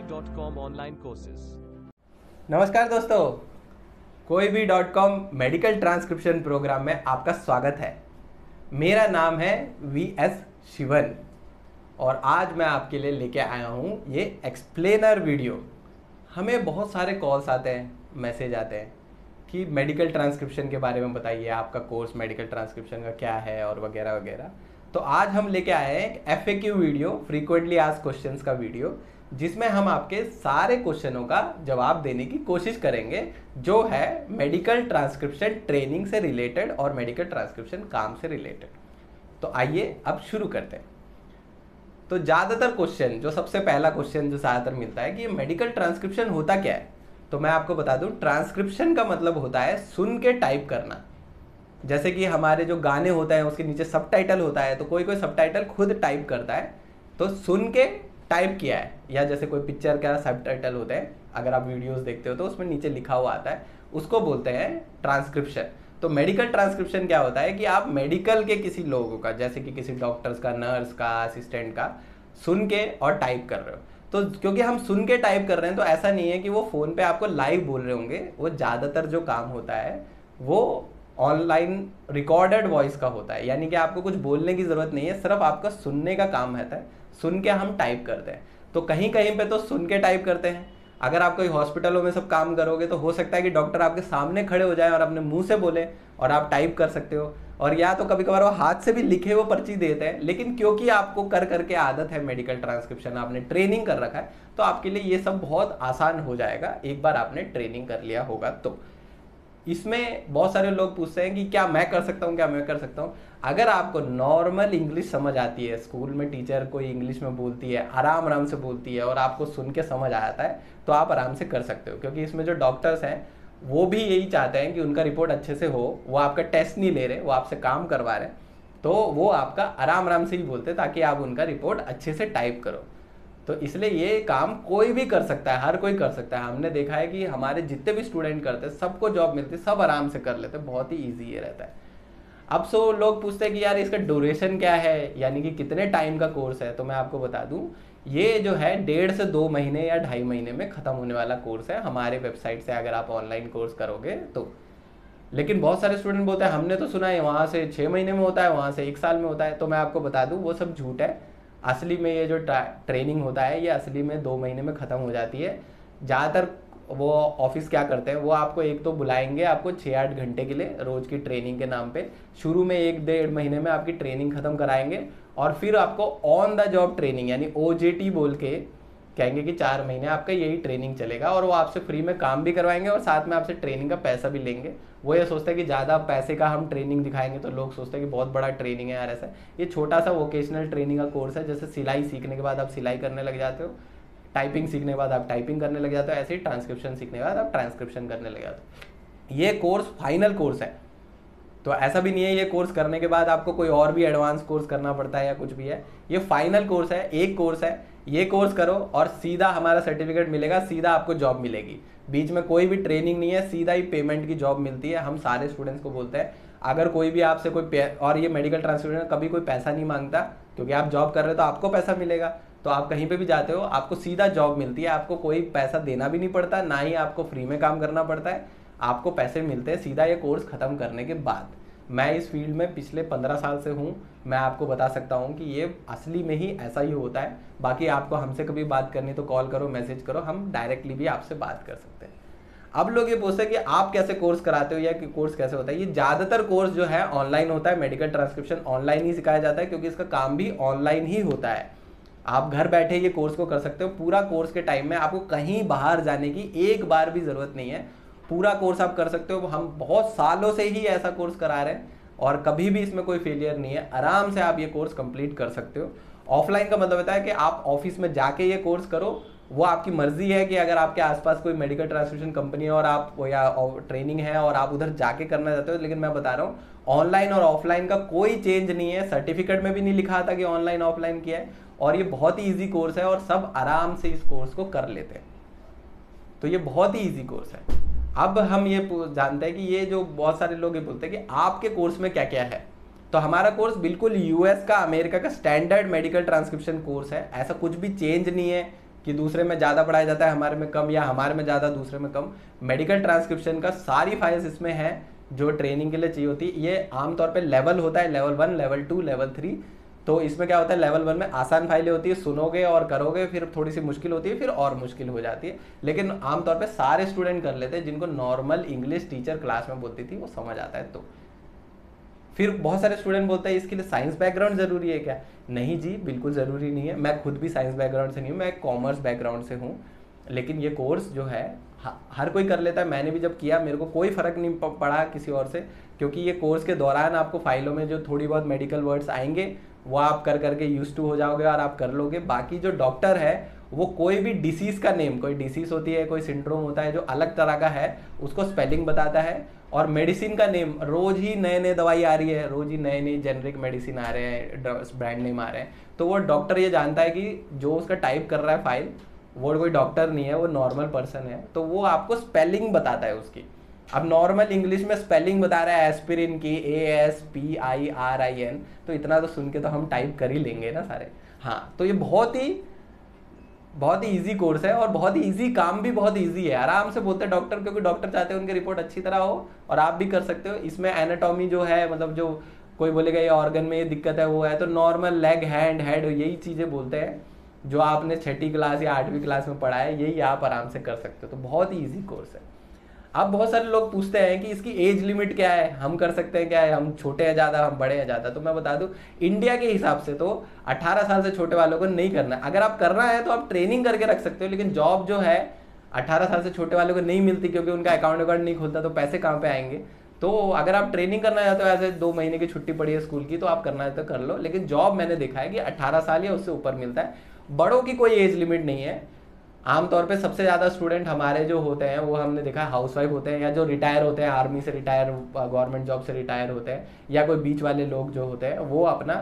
koibi.com online courses. नमस्कार दोस्तों, koibi.com medical transcription programme में आपका स्वागत है। मेरा नाम है वीएस शिवन और आज मैं आपके लिए लेके आया हूँ ये एक्सप्लेनर वीडियो। हमें बहुत सारे कॉल्स आते हैं, मैसेज आते हैं कि मेडिकल ट्रांसक्रिप्शन के बारे में बताइए, आपका कोर्स मेडिकल ट्रांसक्रिप्शन का क्या है और वगैरह वगैरह। तो आज हम लेके आए हैं एक FAQ video, frequently asked questions का वीडियो, जिसमें हम आपके सारे क्वेश्चनों का जवाब देने की कोशिश करेंगे जो है मेडिकल ट्रांसक्रिप्शन ट्रेनिंग से रिलेटेड और मेडिकल ट्रांसक्रिप्शन काम से रिलेटेड। तो आइए अब शुरू करते हैं। तो ज़्यादातर क्वेश्चन, जो सबसे पहला क्वेश्चन जो ज़्यादातर मिलता है कि मेडिकल ट्रांसक्रिप्शन होता क्या है, तो मैं आपको बता दूं, ट्रांसक्रिप्शन का मतलब होता है सुन के टाइप करना। जैसे कि हमारे जो गाने होते हैं उसके नीचे सबटाइटल होता है, तो कोई कोई सबटाइटल खुद टाइप करता है, तो सुन के टाइप किया है। या जैसे कोई पिक्चर का सबटाइटल होता है, अगर आप वीडियोस देखते हो तो उसमें नीचे लिखा हुआ आता है, उसको बोलते हैं ट्रांसक्रिप्शन। तो मेडिकल ट्रांसक्रिप्शन क्या होता है कि आप मेडिकल के किसी लोगों का, जैसे कि किसी डॉक्टर्स का, नर्स का, असिस्टेंट का सुन के और टाइप कर रहे हो। तो क्योंकि हम सुन के टाइप कर रहे हैं तो ऐसा नहीं है कि वो फ़ोन पे आपको लाइव बोल रहे होंगे। वो ज़्यादातर जो काम होता है वो ऑनलाइन रिकॉर्डेड वॉइस का होता है, यानी कि आपको कुछ बोलने की ज़रूरत नहीं है, सिर्फ आपका सुनने का काम रहता है। सुन के हम टाइप करते हैं। तो कहीं कहीं पे तो सुन के टाइप करते हैं। अगर आप कोई हॉस्पिटलों में सब काम करोगे तो हो सकता है कि डॉक्टर आपके सामने खड़े हो जाए और अपने मुंह से बोले और आप टाइप कर सकते हो। और या तो कभी कभार वो हाथ से भी लिखे वो पर्ची देते हैं, लेकिन क्योंकि आपको कर करके आदत है मेडिकल ट्रांसक्रिप्शन, आपने ट्रेनिंग कर रखा है, तो आपके लिए ये सब बहुत आसान हो जाएगा एक बार आपने ट्रेनिंग कर लिया होगा तो। इसमें बहुत सारे लोग पूछते हैं कि क्या मैं कर सकता हूँ, क्या मैं कर सकता हूँ। अगर आपको नॉर्मल इंग्लिश समझ आती है, स्कूल में टीचर कोई इंग्लिश में बोलती है, आराम आराम से बोलती है और आपको सुन के समझ आ जाता है, तो आप आराम से कर सकते हो। क्योंकि इसमें जो डॉक्टर्स हैं वो भी यही चाहते हैं कि उनका रिपोर्ट अच्छे से हो। वो आपका टेस्ट नहीं ले रहे, वो आपसे काम करवा रहे हैं, तो वो आपका आराम आराम से ही बोलते हैं ताकि आप उनका रिपोर्ट अच्छे से टाइप करो। तो इसलिए ये काम कोई भी कर सकता है, हर कोई कर सकता है। हमने देखा है कि हमारे जितने भी स्टूडेंट करते हैं सबको जॉब मिलती है, सब आराम से कर लेते हैं, बहुत ही ईजी ये रहता है। अब सो लोग पूछते हैं कि यार इसका ड्यूरेशन क्या है, यानी कि कितने टाइम का कोर्स है। तो मैं आपको बता दूं, ये जो है 1.5 से 2 महीने या 2.5 महीने में ख़त्म होने वाला कोर्स है हमारे वेबसाइट से, अगर आप ऑनलाइन कोर्स करोगे तो। लेकिन बहुत सारे स्टूडेंट बोलते हैं हमने तो सुना है वहाँ से 6 महीने में होता है, वहाँ से 1 साल में होता है। तो मैं आपको बता दूँ वो सब झूठ है। असली में ये जो ट्रेनिंग होता है ये असली में 2 महीने में ख़त्म हो जाती है। ज़्यादातर वो ऑफिस क्या करते हैं, वो आपको एक तो बुलाएंगे आपको 6-8 घंटे के लिए रोज़ की ट्रेनिंग के नाम पे। शुरू में 1-1.5 महीने में आपकी ट्रेनिंग ख़त्म कराएंगे और फिर आपको ऑन द जॉब ट्रेनिंग यानी OJT बोल के कहेंगे कि 4 महीने आपका यही ट्रेनिंग चलेगा। और वो आपसे फ्री में काम भी करवाएंगे और साथ में आपसे ट्रेनिंग का पैसा भी लेंगे। वो ये सोचते हैं कि ज़्यादा पैसे का हम ट्रेनिंग दिखाएंगे तो लोग सोचते हैं कि बहुत बड़ा ट्रेनिंग है यार। ऐसा ये छोटा सा वोकेशनल ट्रेनिंग का कोर्स है। जैसे सिलाई सीखने के बाद आप सिलाई करने लग जाते हो, टाइपिंग सीखने के बाद आप टाइपिंग करने लग जाते हो, ऐसे ही ट्रांसक्रिप्शन सीखने के बाद आप ट्रांसक्रिप्शन करने लग जाते हो। ये कोर्स फाइनल कोर्स है, तो ऐसा भी नहीं है ये कोर्स करने के बाद आपको कोई और भी एडवांस कोर्स करना पड़ता है या कुछ भी है। ये फाइनल कोर्स है, एक कोर्स है। ये कोर्स करो और सीधा हमारा सर्टिफिकेट मिलेगा, सीधा आपको जॉब मिलेगी। बीच में कोई भी ट्रेनिंग नहीं है, सीधा ही पेमेंट की जॉब मिलती है। हम सारे स्टूडेंट्स को बोलते हैं अगर कोई भी आपसे कोई और ये मेडिकल ट्रांसक्रिप्शन कभी कोई पैसा नहीं मांगता, क्योंकि आप जॉब कर रहे हो तो आपको पैसा मिलेगा। तो आप कहीं पे भी जाते हो आपको सीधा जॉब मिलती है, आपको कोई पैसा देना भी नहीं पड़ता, ना ही आपको फ्री में काम करना पड़ता है। आपको पैसे मिलते हैं सीधा ये कोर्स ख़त्म करने के बाद। मैं इस फील्ड में पिछले 15 साल से हूँ, मैं आपको बता सकता हूँ कि ये असली में ही ऐसा ही होता है। बाकी आपको हमसे कभी बात करनी तो कॉल करो, मैसेज करो, हम डायरेक्टली भी आपसे बात कर सकते हैं। अब लोग ये पूछते हैं कि आप कैसे कोर्स कराते हो या कि कोर्स कैसे होता है। ये ज़्यादातर कोर्स जो है ऑनलाइन होता है, मेडिकल ट्रांसक्रिप्शन ऑनलाइन ही सिखाया जाता है, क्योंकि इसका काम भी ऑनलाइन ही होता है। आप घर बैठे ये कोर्स को कर सकते हो। पूरा कोर्स के टाइम में आपको कहीं बाहर जाने की एक बार भी ज़रूरत नहीं है, पूरा कोर्स आप कर सकते हो। हम बहुत सालों से ही ऐसा कोर्स करा रहे हैं और कभी भी इसमें कोई फेलियर नहीं है। आराम से आप ये कोर्स कंप्लीट कर सकते हो। ऑफलाइन का मतलब होता है कि आप ऑफिस में जाके ये कोर्स करो, वो आपकी मर्जी है कि अगर आपके आसपास कोई मेडिकल ट्रांसक्रिप्शन कंपनी है और आप या ट्रेनिंग है और आप उधर जाके करना चाहते हो। लेकिन मैं बता रहा हूँ ऑनलाइन और ऑफलाइन का कोई चेंज नहीं है। सर्टिफिकेट में भी नहीं लिखा था कि ऑनलाइन ऑफलाइन किया है, और ये बहुत ही ईजी कोर्स है और सब आराम से इस कोर्स को कर लेते हैं। तो ये बहुत ही ईजी कोर्स है। अब हम ये जानते हैं कि ये जो बहुत सारे लोग ये बोलते हैं कि आपके कोर्स में क्या क्या है। तो हमारा कोर्स बिल्कुल US का, अमेरिका का स्टैंडर्ड मेडिकल ट्रांसक्रिप्शन कोर्स है। ऐसा कुछ भी चेंज नहीं है कि दूसरे में ज़्यादा पढ़ाया जाता है, हमारे में कम, या हमारे में ज़्यादा दूसरे में कम। मेडिकल ट्रांसक्रिप्शन का सारी फाइल्स इसमें है जो ट्रेनिंग के लिए चाहिए होती है। ये आमतौर पे लेवल होता है, लेवल 1, लेवल 2, लेवल 3। तो इसमें क्या होता है, लेवल 1 में आसान फाइलें होती है, सुनोगे और करोगे, फिर थोड़ी सी मुश्किल होती है, फिर और मुश्किल हो जाती है। लेकिन आमतौर पे सारे स्टूडेंट कर लेते हैं, जिनको नॉर्मल इंग्लिश टीचर क्लास में बोलती थी वो समझ आता है। तो फिर बहुत सारे स्टूडेंट बोलते हैं इसके लिए साइंस बैकग्राउंड ज़रूरी है क्या? नहीं जी, बिल्कुल ज़रूरी नहीं है। मैं खुद भी साइंस बैकग्राउंड से नहीं हूँ, मैं कॉमर्स बैकग्राउंड से हूँ। लेकिन ये कोर्स जो है हर कोई कर लेता है। मैंने भी जब किया मेरे को कोई फ़र्क नहीं पड़ा किसी और से, क्योंकि ये कोर्स के दौरान आपको फाइलों में जो थोड़ी बहुत मेडिकल वर्ड्स आएंगे वो आप कर करके यूज टू हो जाओगे और आप कर लोगे। बाकी जो डॉक्टर है वो कोई भी डिसीज़ का नेम, कोई डिसीज़ होती है, कोई सिंड्रोम होता है जो अलग तरह का है, उसको स्पेलिंग बताता है। और मेडिसिन का नेम, रोज ही नए नए दवाई आ रही है, रोज ही नए नए जेनरिक मेडिसिन आ रहे हैं, ब्रांड नेम आ रहे हैं, तो वो डॉक्टर ये जानता है कि जो उसका टाइप कर रहा है फाइल वो कोई डॉक्टर नहीं है, वो नॉर्मल पर्सन है, तो वो आपको स्पेलिंग बताता है उसकी। अब नॉर्मल इंग्लिश में स्पेलिंग बता रहा है एस्पिरिन की, ASPIRIN, तो इतना तो सुन के तो हम टाइप कर ही लेंगे ना सारे। हाँ, तो ये बहुत ही इजी कोर्स है और बहुत ही इजी, काम भी बहुत इजी है। आराम से बोलते हैं डॉक्टर, क्योंकि डॉक्टर चाहते हैं उनकी रिपोर्ट अच्छी तरह हो, और आप भी कर सकते हो। इसमें एनाटॉमी जो है, मतलब जो कोई बोलेगा ये ऑर्गन में ये दिक्कत है वो है, तो नॉर्मल लेग, हैंड, हेड, यही चीज़ें बोलते हैं जो आपने 6ठी क्लास या 8वीं क्लास में पढ़ा है, यही आप आराम से कर सकते हो। तो बहुत ही ईजी कोर्स है। अब बहुत सारे लोग पूछते हैं कि इसकी एज लिमिट क्या है, हम कर सकते हैं क्या है, हम छोटे हैं ज़्यादा, हम बड़े हैं ज़्यादा। तो मैं बता दूं, इंडिया के हिसाब से तो 18 साल से छोटे वालों को नहीं करना है। अगर आप करना है तो आप ट्रेनिंग करके रख सकते हो, लेकिन जॉब जो है 18 साल से छोटे वालों को नहीं मिलती, क्योंकि उनका अकाउंट नहीं खुलता, तो पैसे कहाँ पे आएंगे। तो अगर आप ट्रेनिंग करना चाहते हो, ऐसे 2 महीने की छुट्टी पड़ी है स्कूल की, तो आप करना है तो कर लो। लेकिन जॉब मैंने देखा है कि 18 साल या उससे ऊपर मिलता है। बड़ों की कोई एज लिमिट नहीं है। आमतौर पे सबसे ज़्यादा स्टूडेंट हमारे जो होते हैं वो हमने देखा है हाउसवाइफ होते हैं, या जो रिटायर होते हैं, आर्मी से रिटायर, गवर्नमेंट जॉब से रिटायर होते हैं, या कोई बीच वाले लोग जो होते हैं वो अपना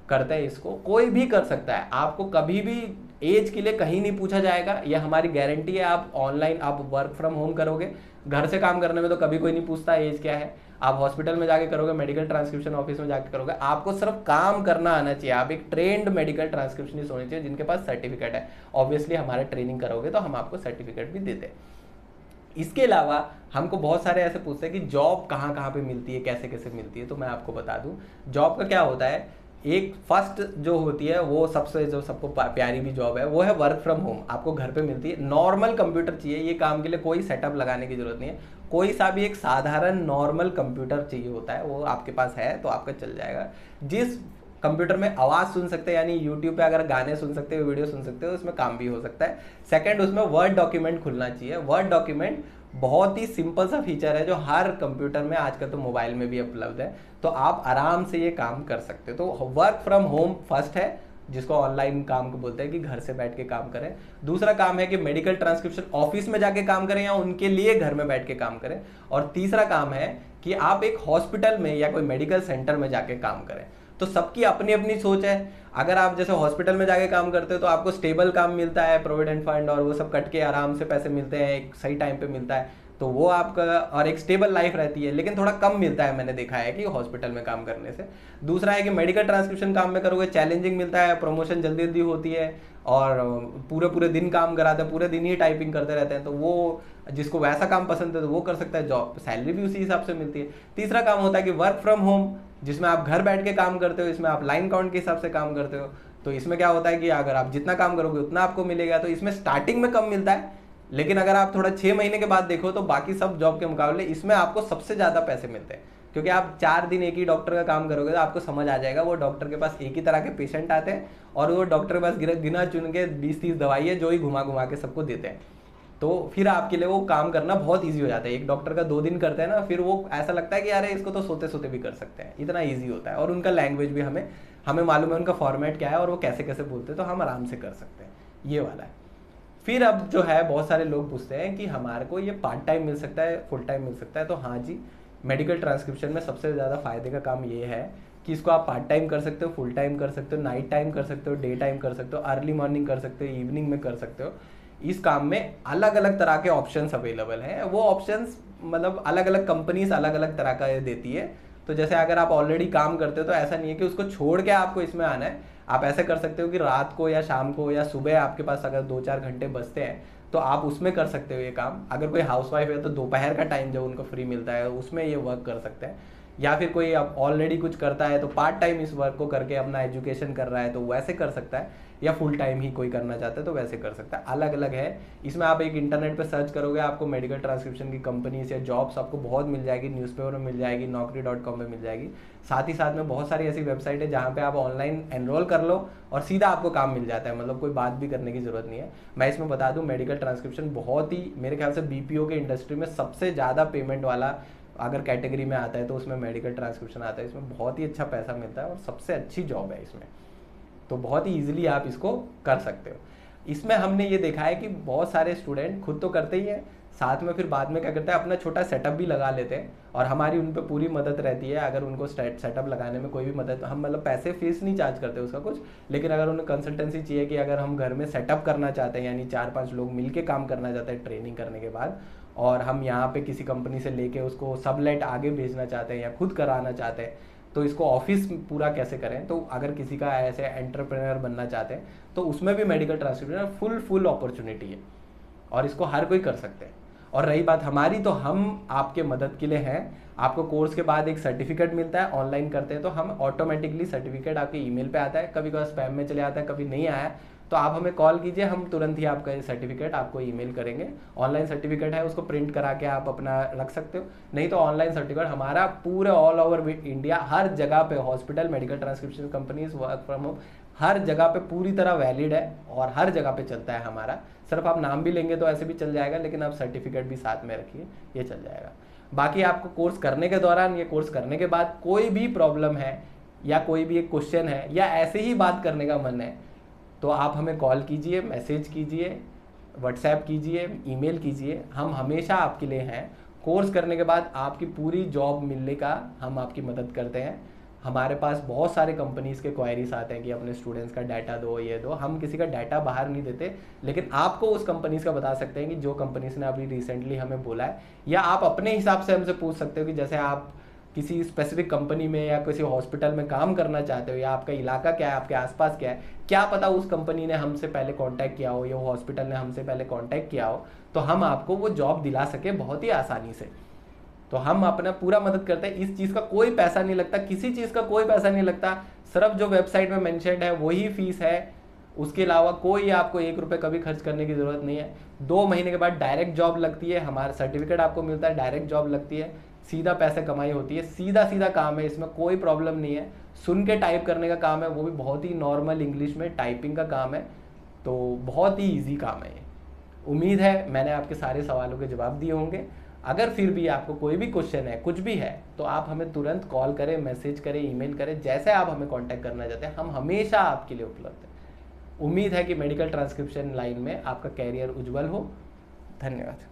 करते हैं। इसको कोई भी कर सकता है, आपको कभी भी एज के लिए कहीं नहीं पूछा जाएगा, यह हमारी गारंटी है। आप ऑनलाइन, आप वर्क फ्रॉम होम करोगे, घर से काम करने में तो कभी कोई नहीं पूछता एज क्या है। आप हॉस्पिटल में जाके करोगे, मेडिकल ट्रांसक्रिप्शन ऑफिस में जाके करोगे, आपको सिर्फ काम करना आना चाहिए। आप एक ट्रेंड मेडिकल ट्रांसक्रिप्शनिस्ट होने चाहिए जिनके पास सर्टिफिकेट है। ऑब्वियसली हमारे ट्रेनिंग करोगे तो हम आपको सर्टिफिकेट भी देते हैं। इसके अलावा हमको बहुत सारे ऐसे पूछते हैं कि जॉब कहाँ कहाँ पे मिलती है, कैसे कैसे मिलती है। तो मैं आपको बता दूं, जॉब का क्या होता है, एक फर्स्ट जो होती है वो सबसे जो सबको प्यारी भी जॉब है वो है वर्क फ्रॉम होम। आपको घर पे मिलती है, नॉर्मल कंप्यूटर चाहिए ये काम के लिए, कोई सेटअप लगाने की जरूरत नहीं है। कोई सा भी एक साधारण नॉर्मल कंप्यूटर चाहिए होता है, वो आपके पास है तो आपका चल जाएगा। जिस कंप्यूटर में आवाज़ सुन सकते हैं, यानी यूट्यूब पे अगर गाने सुन सकते हो, वीडियो सुन सकते हो, उसमें काम भी हो सकता है। सेकंड, उसमें वर्ड डॉक्यूमेंट खुलना चाहिए। वर्ड डॉक्यूमेंट बहुत ही सिंपल सा फीचर है जो हर कंप्यूटर में, आजकल तो मोबाइल में भी उपलब्ध है, तो आप आराम से ये काम कर सकते हो। तो वर्क फ्रॉम होम फर्स्ट है, जिसको ऑनलाइन काम को बोलते हैं कि घर से बैठ के काम करें। दूसरा काम है कि मेडिकल ट्रांसक्रिप्शन ऑफिस में जाके काम करें या उनके लिए घर में बैठ के काम करें। और तीसरा काम है कि आप एक हॉस्पिटल में या कोई मेडिकल सेंटर में जाके काम करें। तो सबकी अपनी अपनी सोच है। अगर आप जैसे हॉस्पिटल में जाके काम करते हो तो आपको स्टेबल काम मिलता है, प्रोविडेंट फंड और वो सब कट के आराम से पैसे मिलते हैं, एक सही टाइम पे मिलता है, तो वो आपका, और एक स्टेबल लाइफ रहती है, लेकिन थोड़ा कम मिलता है मैंने देखा है कि हॉस्पिटल में काम करने से। दूसरा है कि मेडिकल ट्रांसक्रिप्शन काम में करोगे, चैलेंजिंग मिलता है, प्रमोशन जल्दी जल्दी होती है, और पूरे पूरे दिन काम कराते हैं, पूरे दिन ही टाइपिंग करते रहते हैं। तो वो जिसको वैसा काम पसंद है तो वो कर सकता है, जॉब सैलरी भी उसी हिसाब से मिलती है। तीसरा काम होता है कि वर्क फ्रॉम होम, जिसमें आप घर बैठ के काम करते हो, इसमें आप लाइन काउंट के हिसाब से काम करते हो। तो इसमें क्या होता है कि अगर आप जितना काम करोगे उतना आपको मिलेगा। तो इसमें स्टार्टिंग में कम मिलता है, लेकिन अगर आप थोड़ा 6 महीने के बाद देखो तो बाकी सब जॉब के मुकाबले इसमें आपको सबसे ज़्यादा पैसे मिलते हैं। क्योंकि आप 4 दिन एक ही डॉक्टर का काम करोगे तो आपको समझ आ जाएगा, वो डॉक्टर के पास एक ही तरह के पेशेंट आते हैं और वो डॉक्टर के पास गिना चुन के 20-30 दवाई है जो ही घुमा घुमा के सबको देते हैं। तो फिर आपके लिए वो काम करना बहुत ईजी हो जाता है। एक डॉक्टर का 2 दिन करते हैं ना, फिर वो ऐसा लगता है कि यार इसको तो सोते सोते भी कर सकते हैं, इतना ईजी होता है। और उनका लैंग्वेज भी हमें मालूम है, उनका फॉर्मेट क्या है और वो कैसे कैसे बोलते हैं, तो हम आराम से कर सकते हैं। ये वाला है। फिर अब जो है बहुत सारे लोग पूछते हैं कि हमारे को ये पार्ट टाइम मिल सकता है, फुल टाइम मिल सकता है। तो हाँ जी, मेडिकल ट्रांसक्रिप्शन में सबसे ज़्यादा फायदे का काम ये है कि इसको आप पार्ट टाइम कर सकते हो, फुल टाइम कर सकते हो, नाइट टाइम कर सकते हो, डे टाइम कर सकते हो, अर्ली मॉर्निंग कर सकते हो, इवनिंग में कर सकते हो। इस काम में अलग अलग तरह के ऑप्शंस अवेलेबल हैं। वो ऑप्शंस मतलब अलग अलग कंपनीज अलग अलग तरह का देती है। तो जैसे अगर आप ऑलरेडी काम करते हो तो ऐसा नहीं है कि उसको छोड़ के आपको इसमें आना है। आप ऐसे कर सकते हो कि रात को या शाम को या सुबह आपके पास अगर 2-4 घंटे बचते हैं तो आप उसमें कर सकते हो ये काम। अगर कोई हाउसवाइफ है तो दोपहर का टाइम जब उनको फ्री मिलता है उसमें ये वर्क कर सकते हैं। या फिर कोई अब ऑलरेडी कुछ करता है तो पार्ट टाइम इस वर्क को करके अपना एजुकेशन कर रहा है तो वैसे कर सकता है, या फुल टाइम ही कोई करना चाहता है तो वैसे कर सकता है। अलग अलग है। इसमें आप एक इंटरनेट पे सर्च करोगे आपको मेडिकल ट्रांसक्रिप्शन की कंपनीज या जॉब्स आपको बहुत मिल जाएगी, न्यूज़पेपर में मिल जाएगी, naukri.com में मिल जाएगी। साथ ही साथ में बहुत सारी ऐसी वेबसाइट है जहाँ पे आप ऑनलाइन एनरोल कर लो और सीधा आपको काम मिल जाता है, मतलब कोई बात भी करने की जरूरत नहीं है। मैं इसमें बता दूं मेडिकल ट्रांसक्रिप्शन बहुत ही मेरे ख्याल से बीपीओ के इंडस्ट्री में सबसे ज़्यादा पेमेंट वाला अगर कैटेगरी में आता है तो उसमें मेडिकल ट्रांसक्रिप्शन आता है। इसमें बहुत ही अच्छा पैसा मिलता है और सबसे अच्छी जॉब है इसमें, तो बहुत ही ईजिली आप इसको कर सकते हो। इसमें हमने ये देखा है कि बहुत सारे स्टूडेंट खुद तो करते ही हैं, साथ में फिर बाद में क्या करते हैं अपना छोटा सेटअप भी लगा लेते हैं और हमारी उन पर पूरी मदद रहती है। अगर उनको सेटअप लगाने में कोई भी मदद, हम मतलब पैसे फीस नहीं चार्ज करते उसका कुछ, लेकिन अगर उन्हें कंसल्टेंसी चाहिए कि अगर हम घर में सेटअप करना चाहते हैं यानी 4-5 लोग मिलके काम करना चाहते हैं ट्रेनिंग करने के बाद, और हम यहाँ पे किसी कंपनी से लेके उसको सबलेट आगे भेजना चाहते हैं या खुद कराना चाहते हैं, तो इसको ऑफिस पूरा कैसे करें। तो अगर किसी का ऐसे एंटरप्रेन्योर बनना चाहते हैं तो उसमें भी मेडिकल ट्रांसक्रिप्शन फुल अपॉर्चुनिटी है और इसको हर कोई कर सकते हैं। और रही बात हमारी, तो हम आपके मदद के लिए हैं। आपको कोर्स के बाद एक सर्टिफिकेट मिलता है, ऑनलाइन करते हैं तो हम ऑटोमेटिकली सर्टिफिकेट आपके ईमेल पे आता है, कभी कभी स्पैम में चले आता है, कभी नहीं आया तो आप हमें कॉल कीजिए, हम तुरंत ही आपका सर्टिफिकेट आपको ईमेल करेंगे। ऑनलाइन सर्टिफिकेट है उसको प्रिंट करा के आप अपना रख सकते हो, नहीं तो ऑनलाइन सर्टिफिकेट हमारा पूरे ऑल ओवर इंडिया हर जगह पे hospital, medical transcription companies, work from home हर जगह पे पूरी तरह वैलिड है और हर जगह पे चलता है हमारा। सिर्फ आप नाम भी लेंगे तो ऐसे भी चल जाएगा, लेकिन आप सर्टिफिकेट भी साथ में रखिए, ये चल जाएगा। बाकी आपको कोर्स करने के दौरान या कोर्स करने के बाद कोई भी प्रॉब्लम है या कोई भी एक क्वेश्चन है या ऐसे ही बात करने का मन है तो आप हमें कॉल कीजिए, मैसेज कीजिए, व्हाट्सएप कीजिए, ईमेल कीजिए, हम हमेशा आपके लिए हैं। कोर्स करने के बाद आपकी पूरी जॉब मिलने का हम आपकी मदद करते हैं। हमारे पास बहुत सारे कंपनीज के क्वायरीज आते हैं कि अपने स्टूडेंट्स का डाटा दो, ये दो। हम किसी का डाटा बाहर नहीं देते, लेकिन आपको उस कंपनीज का बता सकते हैं कि जो कंपनीज ने अभी रिसेंटली हमें बोला है, या आप अपने हिसाब से हमसे पूछ सकते हो कि जैसे आप किसी स्पेसिफिक कंपनी में या किसी हॉस्पिटल में काम करना चाहते हो या आपका इलाका क्या है, आपके आसपास क्या है, क्या पता उस कंपनी ने हमसे पहले कांटेक्ट किया हो या वो हॉस्पिटल ने हमसे पहले कांटेक्ट किया हो, तो हम आपको वो जॉब दिला सके बहुत ही आसानी से। तो हम अपना पूरा मदद करते हैं। इस चीज़ का कोई पैसा नहीं लगता, किसी चीज़ का कोई पैसा नहीं लगता, सिर्फ जो वेबसाइट में मेंशन्ड है वही फीस है। उसके अलावा कोई आपको 1 रुपये कभी खर्च करने की ज़रूरत नहीं है। 2 महीने के बाद डायरेक्ट जॉब लगती है, हमारा सर्टिफिकेट आपको मिलता है, डायरेक्ट जॉब लगती है, सीधा पैसे कमाई होती है, सीधा सीधा काम है, इसमें कोई प्रॉब्लम नहीं है। सुन के टाइप करने का काम है, वो भी बहुत ही नॉर्मल इंग्लिश में टाइपिंग का काम है, तो बहुत ही ईजी काम है ये। उम्मीद है मैंने आपके सारे सवालों के जवाब दिए होंगे। अगर फिर भी आपको कोई भी क्वेश्चन है, कुछ भी है, तो आप हमें तुरंत कॉल करें, मैसेज करें, ईमेल करें, जैसे आप हमें कांटेक्ट करना चाहते हैं, हम हमेशा आपके लिए उपलब्ध हैं। उम्मीद है कि मेडिकल ट्रांसक्रिप्शन लाइन में आपका कैरियर उज्जवल हो। धन्यवाद।